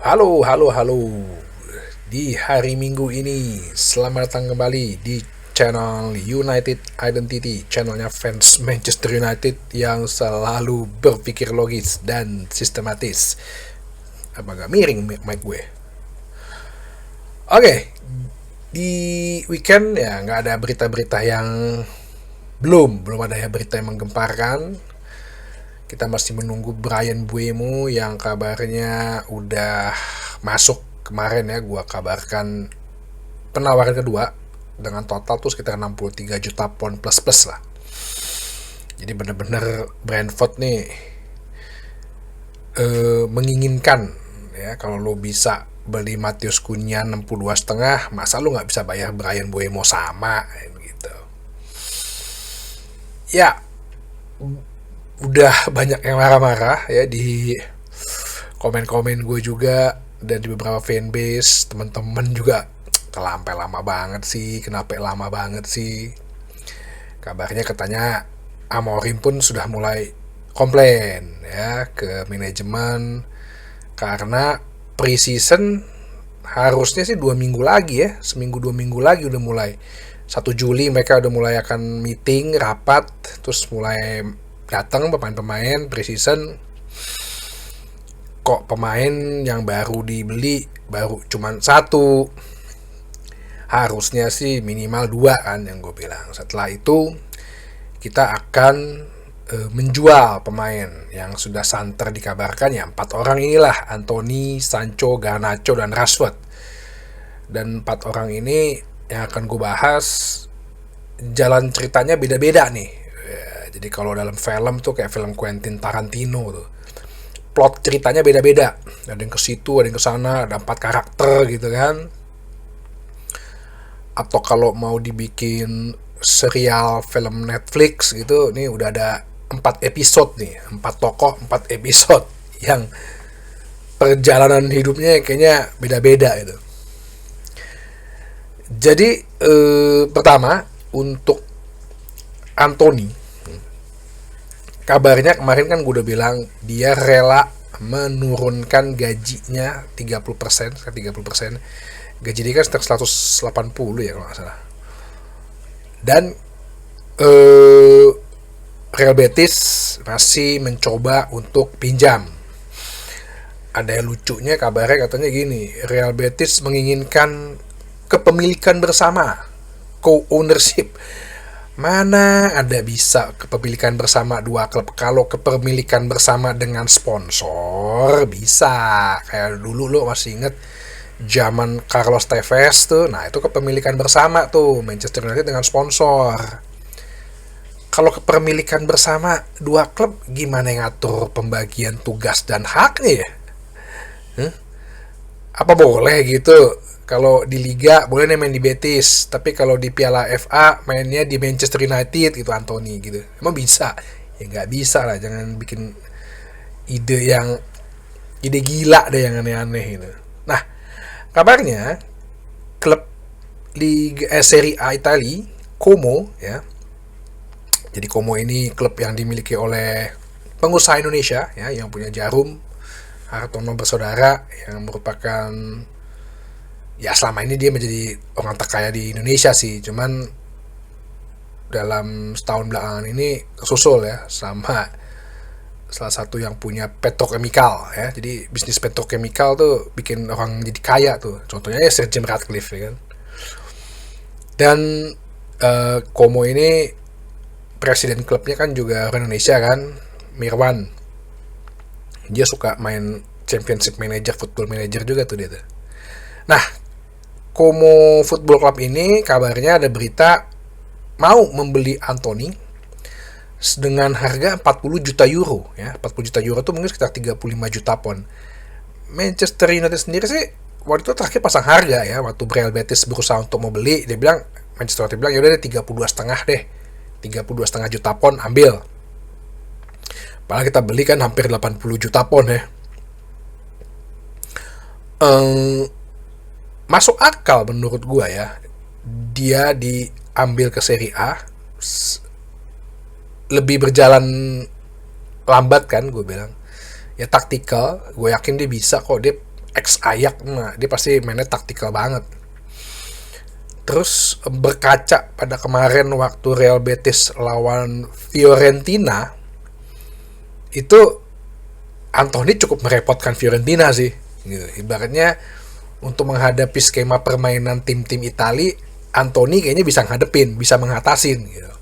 Halo, halo, halo. Di hari Minggu ini, selamat datang kembali di channel United Identity, channelnya fans Manchester United yang selalu berpikir logis dan sistematis. Apa gak miring mic gue? Oke, di weekend ya nggak ada berita-berita yang belum ada ya berita yang menggemparkan. Kita masih menunggu Bryan Mbeumo yang kabarnya udah masuk kemarin ya, gua kabarkan penawaran kedua dengan total tuh sekitar 63 juta pound plus plus lah. Jadi bener-bener Brentford nih menginginkan ya, kalau lo bisa beli Matheus Cunha 62,5, masa lo nggak bisa bayar Bryan Mbeumo sama gitu. Ya, udah banyak yang marah-marah ya di komen-komen gue juga, dan di beberapa fanbase teman-teman juga. Kelampe lama banget sih, kenapa lama banget sih. Kabarnya katanya Amorim pun sudah mulai komplain ya ke manajemen karena pre-season harusnya sih 2 minggu lagi ya, seminggu 2 minggu lagi udah mulai. 1 Juli mereka udah mulai akan meeting rapat, terus mulai datang pemain-pemain pre-season. Kok pemain yang baru dibeli baru cuman satu, harusnya sih minimal 2 kan yang gue bilang. Setelah itu kita akan menjual pemain yang sudah santer dikabarkan ya, 4 orang inilah: Anthony, Sancho, Garnacho, dan Rashford. Dan 4 orang ini yang akan gue bahas, jalan ceritanya beda-beda nih ya. Jadi kalau dalam film tuh kayak film Quentin Tarantino tuh, plot ceritanya beda-beda, ada yang ke situ, ada yang ke sana, ada 4 karakter gitu kan. Atau kalau mau dibikin serial film Netflix gitu, nih udah ada 4 episode nih, 4 tokoh, 4 episode yang perjalanan hidupnya kayaknya beda-beda itu. Jadi pertama untuk Anthony, kabarnya kemarin kan gue udah bilang dia rela menurunkan gajinya 30%, 30%. Gaji dia kan sekitar 180 ya kalau nggak salah. Dan Real Betis masih mencoba untuk pinjam. Ada yang lucunya, kabarnya katanya gini, Real Betis menginginkan kepemilikan bersama, co-ownership. Mana ada bisa kepemilikan bersama 2 klub? Kalau kepemilikan bersama dengan sponsor bisa. Kayak dulu lo masih inget zaman Carlos Tevez tuh, nah itu kepemilikan bersama tuh Manchester United dengan sponsor. Kalau kepemilikan bersama 2 klub, gimana yang ngatur pembagian tugas dan haknya ya? Apa boleh gitu? Kalau di Liga boleh nih main di Betis, tapi kalau di Piala FA mainnya di Manchester United gitu Anthony gitu. Emang bisa? Ya nggak bisa lah, jangan bikin ide gila deh yang aneh-aneh gitu. Nah, kabarnya klub Liga Serie A Italia, Como ya. Jadi Como ini klub yang dimiliki oleh pengusaha Indonesia ya, yang punya Jarum Hartono bersaudara, yang merupakan ya selama ini dia menjadi orang terkaya di Indonesia sih. Cuman dalam setahun belakangan ini kesusul ya sama salah satu yang punya petrokemikal ya. Jadi bisnis petrokemikal tuh bikin orang jadi kaya tuh. Contohnya ya Sir Jim Ratcliffe ya kan. Dan Como ini presiden klubnya kan juga orang Indonesia kan, Mirwan. Dia suka main Championship Manager, Football Manager juga tuh dia tuh. Nah, Como Football Club ini kabarnya ada berita mau membeli Anthony dengan harga 40 juta euro ya. 40 juta euro tuh mungkin sekitar 35 juta pound. Manchester United sendiri sih waktu itu terakhir pasang harga ya, waktu Real Betis berusaha untuk mau beli, dia bilang, Manchester United bilang ya udah deh 32,5 deh. 32,5 juta pound ambil. Padahal kita beli kan hampir 80 juta pound ya. Masuk akal menurut gua ya, dia diambil ke Serie A. Lebih berjalan lambat kan gue bilang ya, taktikal. Gue yakin dia bisa kok, dia ex Ajax, nah dia pasti mainnya taktikal banget. Terus berkaca pada kemarin waktu Real Betis lawan Fiorentina, itu Anthony cukup merepotkan Fiorentina sih gitu. Ibaratnya untuk menghadapi skema permainan tim-tim Itali, Anthony kayaknya bisa ngadepin, bisa mengatasin gitu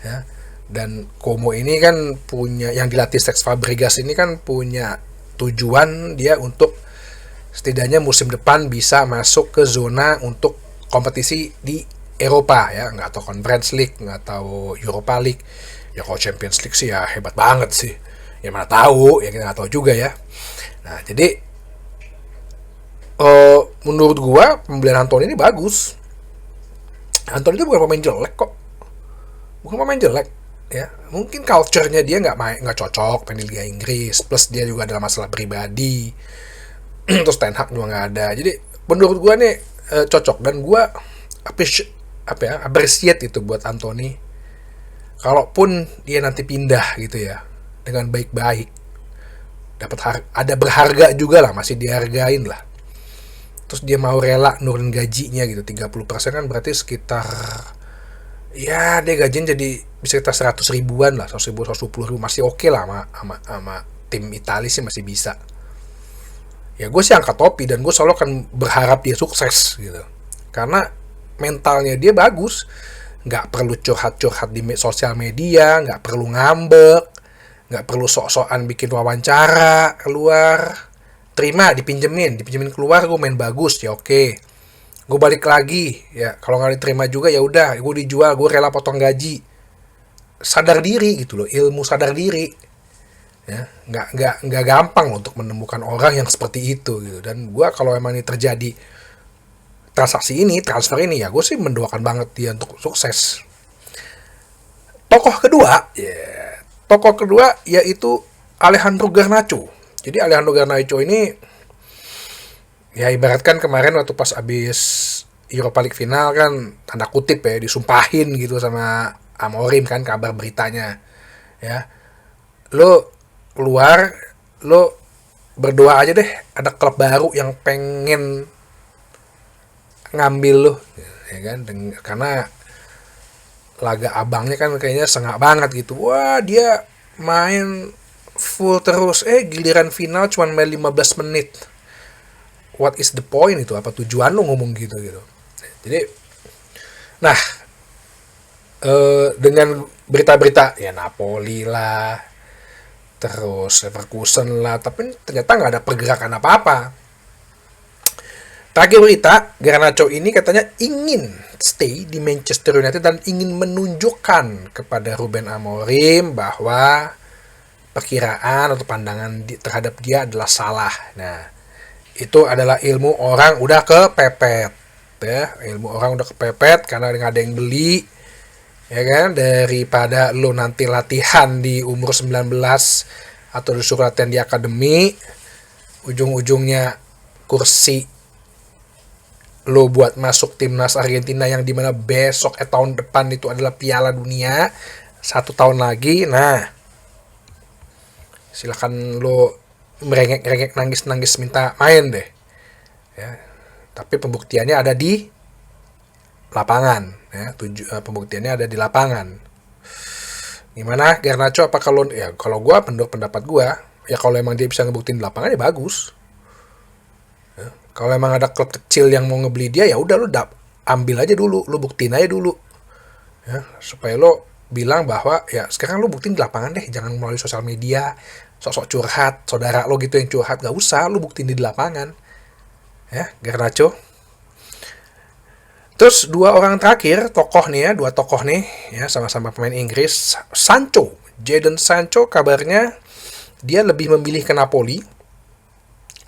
ya. Dan Como ini kan punya, yang dilatih Cesc Fabregas ini kan punya tujuan dia untuk setidaknya musim depan bisa masuk ke zona untuk kompetisi di Eropa ya, nggak tahu Conference League, nggak tahu Europa League. Ya kalau Champions League sih ya hebat banget sih. Ya mana tahu, ya kita nggak tahu juga ya. Nah jadi menurut gua pembelian Anthony ini bagus. Anthony itu bukan pemain jelek kok, bukan pemain jelek ya. Mungkin culture-nya dia nggak cocok main di Liga Inggris, plus dia juga adalah masalah pribadi. Terus Ten Hag juga nggak ada. Jadi menurut gua nih cocok, dan gua appreciate itu buat Anthony. Kalaupun dia nanti pindah gitu ya dengan baik-baik, dapat ada berharga juga lah, masih dihargain lah. Terus dia mau rela nurunin gajinya gitu 30% kan berarti sekitar, ya dia gajinya jadi bisa sekitar 100 ribuan lah, 100 ribu, 120 ribu masih oke lah sama tim Italia sih masih bisa. Ya gue sih angkat topi, dan gue selalu akan berharap dia sukses gitu, karena mentalnya dia bagus, nggak perlu curhat-curhat di sosial media, nggak perlu ngambek, nggak perlu sok-sokan bikin wawancara keluar, terima dipinjemin keluar, gue main bagus ya oke, gue balik lagi ya, kalau nggak diterima juga ya udah, gue dijual, gue rela potong gaji. Sadar diri gitu loh, ilmu sadar diri ya, nggak gampang loh untuk menemukan orang yang seperti itu gitu. Dan gue kalau emang ini terjadi transfer ini ya, gue sih mendoakan banget dia untuk sukses. Tokoh kedua yaitu Alejandro Garnacho. Jadi Alejandro Garnacho ini ya ibaratkan kemarin waktu pas abis Europa League final kan, tanda kutip ya, disumpahin gitu sama Amorim kan, kabar beritanya ya, lo keluar, lo berdoa aja deh ada klub baru yang pengen ngambil lo ya kan, karena laga abangnya kan kayaknya sengak banget gitu. Wah dia main full terus, giliran final cuma main 15 menit. What is the point itu? Apa tujuan lo ngomong gitu. Jadi nah dengan berita-berita ya Napoli lah, terus Leverkusen lah, tapi ternyata nggak ada pergerakan apa-apa. Terakhir berita, Garnacho ini katanya ingin stay di Manchester United dan ingin menunjukkan kepada Ruben Amorim bahwa perkiraan atau pandangan terhadap dia adalah salah. Nah, itu adalah ilmu orang udah kepepet ya, ilmu orang udah kepepet karena nggak ada yang beli ya kan, daripada lo nanti latihan di umur 19 atau disuruh latihan di akademi, ujung-ujungnya kursi lo buat masuk timnas Argentina yang dimana besok tahun depan itu adalah Piala Dunia 1 tahun lagi. Nah silakan lo merengek-rengek, nangis-nangis minta main deh ya, tapi pembuktiannya ada di lapangan ya, pembuktiannya ada di lapangan. Gimana Garnacho? Apa kalau ya, kalau gue pendapat gue ya, kalau emang dia bisa ngebuktiin di lapangan ya bagus ya. Kalau emang ada klub kecil yang mau ngebeli dia ya udah, lo ambil aja dulu, lo buktiin aja dulu ya, supaya lo bilang bahwa ya sekarang lo buktiin di lapangan deh, jangan melalui sosial media sok-sok curhat, saudara lo gitu yang curhat, gak usah, lo buktiin di lapangan ya Garnacho. Terus dua tokoh nih ya, sama-sama pemain Inggris. Jadon Sancho kabarnya dia lebih memilih ke Napoli.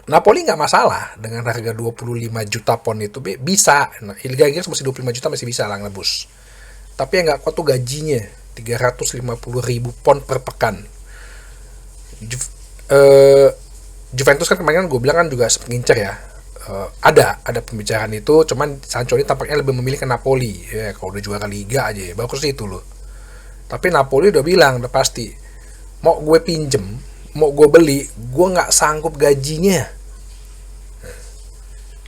Napoli nggak masalah dengan harga 25 juta pound itu bisa. Nah, Liga Inggris masih 25 juta masih bisa lah nebus. Tapi yang nggak kuat tuh gajinya 350 ribu pound per pekan. Juventus kan kemarin gue bilang kan juga sempat ngincer ya. Ada pembicaraan itu, cuman Sancho ini tampaknya lebih memilih ke Napoli ya, kalau udah juara Liga aja ya, bagus itu loh. Tapi Napoli udah bilang udah pasti, mau gue pinjem, mau gue beli, gue nggak sanggup gajinya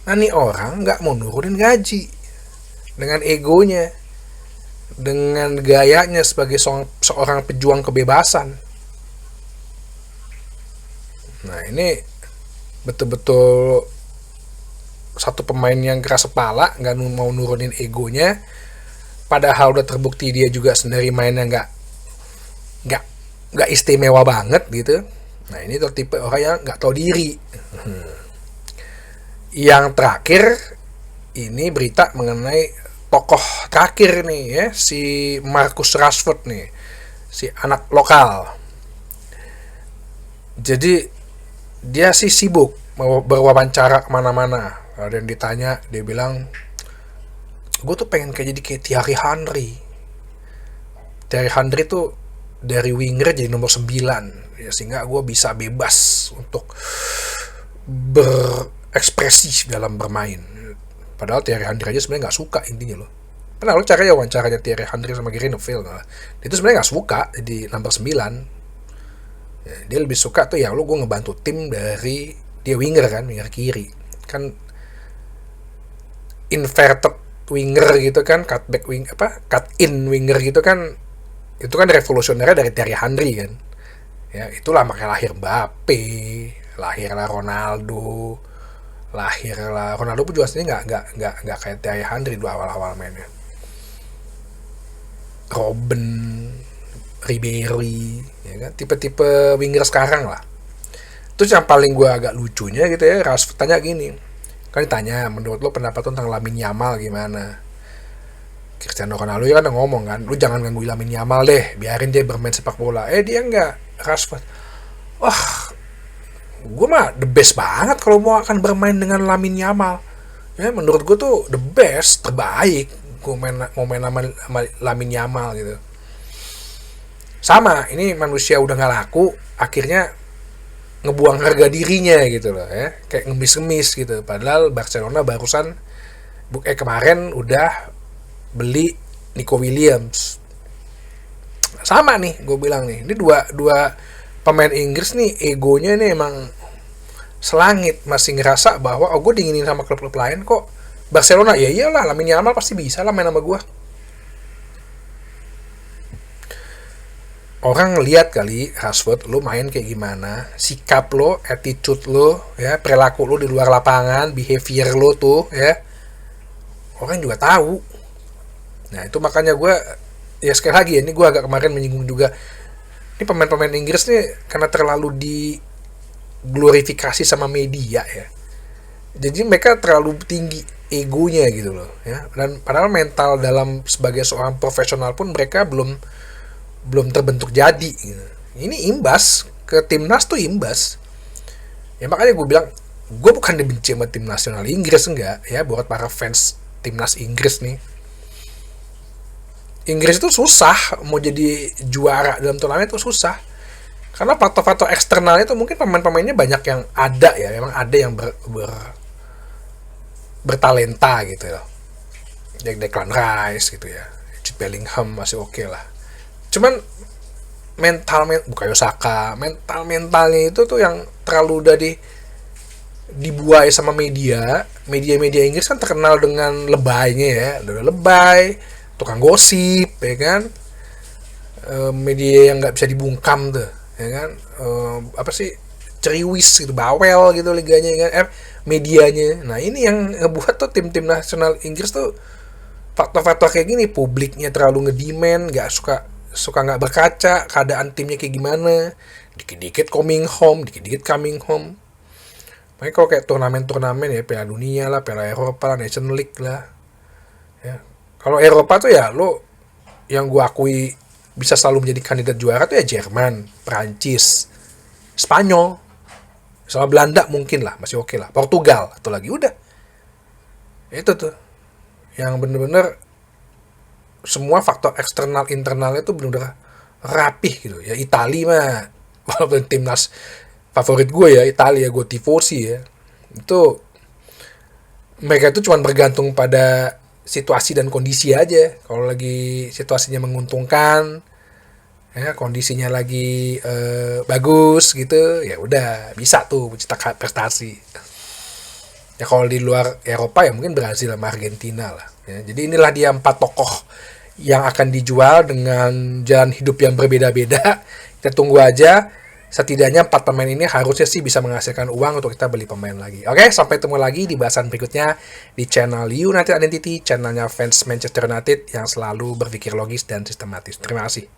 Nah nih orang nggak mau nurunin gaji dengan egonya, dengan gayanya sebagai seorang pejuang kebebasan. Nah ini betul-betul satu pemain yang keras kepala, nggak mau nurunin egonya, padahal udah terbukti dia juga sendiri mainnya nggak nggak istimewa banget gitu. Nah ini tuh tipe orang yang nggak tahu diri. Yang terakhir ini berita mengenai tokoh terakhir nih ya, si Marcus Rashford nih, si anak lokal. Jadi dia sih sibuk mau berwawancara kemana-mana. Ada yang ditanya, dia bilang, gue tuh pengen kayak Thierry Henry. Thierry Henry tuh dari winger jadi nomor 9 ya, sehingga gue bisa bebas untuk berekspresi dalam bermain. Padahal Thierry Henry aja sebenarnya nggak suka intinya loh. Pernah lo cari wawancaranya Thierry Henry sama Gary Neville, nah, dia tuh sebenarnya nggak suka di nomor 9 ya, dia lebih suka tuh ya lo gue ngebantu tim dari dia winger kan, winger kiri kan, inverted winger gitu kan, cutback wing cut in winger gitu kan, itu kan revolusionernya dari Thierry Henry kan ya. Itulah makanya lahir Mbappe, lahirlah Ronaldo, pun juga aslinya nggak kayak Thierry Henry dulu awal-awal mainnya. Robben, Ribery ya kan, tipe-tipe winger sekarang lah. Terus yang paling gue agak lucunya gitu ya, Rashford tanya gini, kan ditanya menurut lo pendapat lo tentang Lamine Yamal gimana. Cristiano Ronaldo ya kan ngomong kan, lu jangan ganggu Lamine Yamal deh, biarin dia bermain sepak bola. Dia enggak, Rashford, wah gue mah the best banget kalau mau akan bermain dengan Lamine Yamal ya, menurut gue tuh the best, terbaik gue mau main sama Lamine Yamal gitu. Sama ini manusia udah nggak laku, akhirnya ngebuang harga dirinya gitu loh ya, kayak ngemis-ngemis gitu. Padahal Barcelona barusan kemarin udah beli Nico Williams. Sama nih gue bilang nih, ini dua pemain Inggris nih egonya nih emang selangit, masih ngerasa bahwa gue diinginin sama klub-klub lain kok. Barcelona ya iyalah, Lamine Yamal pasti bisa lah main sama gue. Orang lihat kali Rashford lo main kayak gimana, sikap lo, attitude lo ya, perilaku lo di luar lapangan, behavior lo tuh ya, orang juga tahu. Nah itu makanya gue ya sekali lagi ya, ini gue agak kemarin menyinggung juga, ini pemain-pemain Inggris nih karena terlalu diglorifikasi sama media ya, jadi mereka terlalu tinggi egonya gitu loh ya, dan padahal mental dalam sebagai seorang profesional pun mereka belum terbentuk jadi gitu. Ini imbas ke timnas tuh imbas ya, makanya gue bilang gue bukan dibenci sama tim nasional Inggris, enggak ya, buat para fans timnas Inggris nih. Inggris itu susah mau jadi juara dalam turnamen itu susah karena faktor-faktor eksternalnya itu mungkin pemain-pemainnya banyak yang ada ya, memang ada yang bertalenta gitu ya, Declan Rice gitu ya, Jude Bellingham masih oke lah. Cuman Bukayo Saka, mentalnya itu tuh yang terlalu udah dibuai sama media Inggris kan terkenal dengan lebaynya ya, udah lebay, tukang gosip ya kan, media yang nggak bisa dibungkam tuh ya kan, apa sih, ceriwis gitu, bawel gitu liganya ya kan, medianya. Nah ini yang ngebuat tuh tim-tim nasional Inggris tuh faktor-faktor kayak gini, publiknya terlalu ngedemand, nggak suka nggak berkaca keadaan timnya kayak gimana, dikit-dikit coming home. Makanya kalau kayak turnamen ya, Piala Dunia lah, Piala Eropa lah, Nation League lah ya. Kalau Eropa tuh ya lo, yang gue akui bisa selalu menjadi kandidat juara tuh ya Jerman, Perancis, Spanyol, sama Belanda mungkin lah masih oke lah, Portugal atau lagi udah. Itu tuh yang bener-bener semua faktor eksternal internalnya tuh bener-bener rapih gitu ya. Itali mah walaupun timnas favorit gue ya, Italia gue tifosi ya, itu mereka itu cuma bergantung pada situasi dan kondisi aja. Kalau lagi situasinya menguntungkan ya, kondisinya lagi bagus gitu ya, udah bisa tuh mencetak prestasi. Ya kalau di luar Eropa ya mungkin Brazil sama Argentina lah. Ya, jadi inilah dia 4 tokoh yang akan dijual dengan jalan hidup yang berbeda-beda. Kita tunggu aja. Setidaknya 4 pemain ini harusnya sih bisa menghasilkan uang untuk kita beli pemain lagi. Oke, sampai ketemu lagi di bahasan berikutnya di channel United Identity, channelnya fans Manchester United yang selalu berpikir logis dan sistematis. Terima kasih.